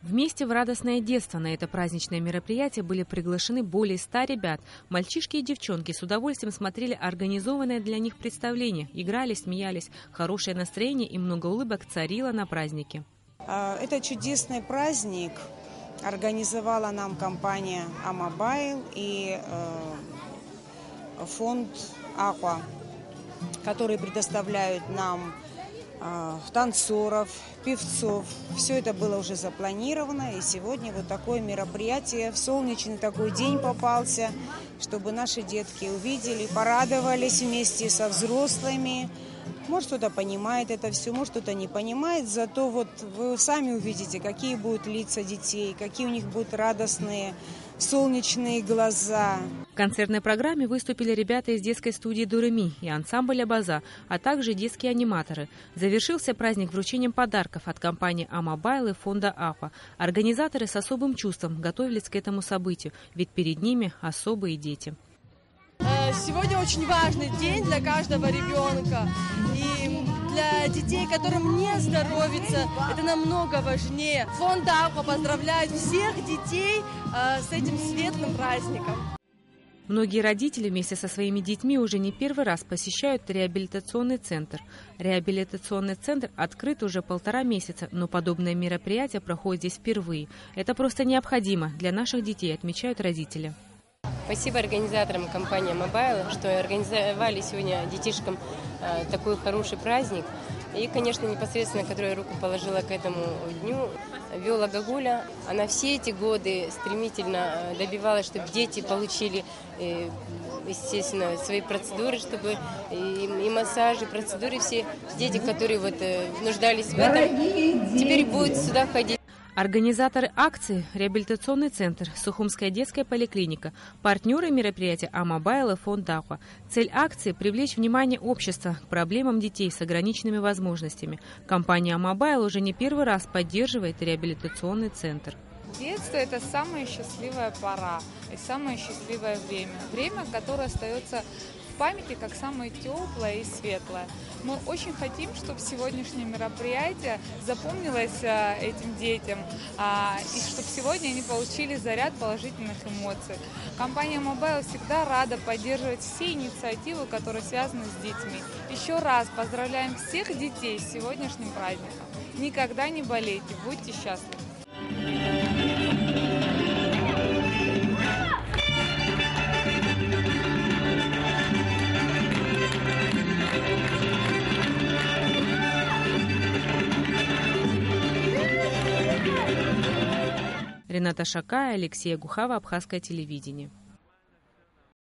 Вместе в радостное детство на это праздничное мероприятие были приглашены более 100 ребят. Мальчишки и девчонки с удовольствием смотрели организованное для них представление, играли, смеялись. Хорошее настроение и много улыбок царило на празднике. Это чудесный праздник организовала нам компания Амобайл и фонд Aqua, которые предоставляют нам танцоров, певцов. Все это было уже запланировано, и сегодня вот такое мероприятие, в солнечный такой день попался, чтобы наши детки увидели, порадовались вместе со взрослыми. Может, кто-то понимает это все, может, кто-то не понимает, зато вот вы сами увидите, какие будут лица детей, какие у них будут радостные, солнечные глаза. В концертной программе выступили ребята из детской студии «Дурэми» и ансамбля «База», а также детские аниматоры. Завершился праздник вручением подарков от компании «Амобайл» и фонда «Aqua». Организаторы с особым чувством готовились к этому событию, ведь перед ними особые дети. Сегодня очень важный день для каждого ребенка. И для детей, которым не здоровится, это намного важнее. Фонд Aqua поздравляет всех детей с этим светлым праздником. Многие родители вместе со своими детьми уже не первый раз посещают реабилитационный центр. Реабилитационный центр открыт уже 1,5 месяца, но подобное мероприятие проходит здесь впервые. Это просто необходимо для наших детей, отмечают родители. Спасибо организаторам компании Mobile, что организовали сегодня детишкам такой хороший праздник. И, конечно, непосредственно, которая руку положила к этому дню, Виола Гагуля. Она все эти годы стремительно добивалась, чтобы дети получили, естественно, свои процедуры, чтобы и массажи, процедуры все. Дети, которые вот нуждались в этом, теперь будут сюда ходить. Организаторы акции – реабилитационный центр, Сухумская детская поликлиника, партнеры мероприятия Амобайл и фонд Aqua. Цель акции – привлечь внимание общества к проблемам детей с ограниченными возможностями. Компания Амобайл уже не первый раз поддерживает реабилитационный центр. Детство – это самая счастливая пора и самое счастливое время. Время, которое остается в памяти как самое теплое и светлое. Мы очень хотим, чтобы сегодняшнее мероприятие запомнилось этим детям, и чтобы сегодня они получили заряд положительных эмоций. Компания Mobile всегда рада поддерживать все инициативы, которые связаны с детьми. Еще раз поздравляем всех детей с сегодняшним праздником. Никогда не болейте, будьте счастливы. Рената Шакая, Алексей Гухава, Абхазское телевидение.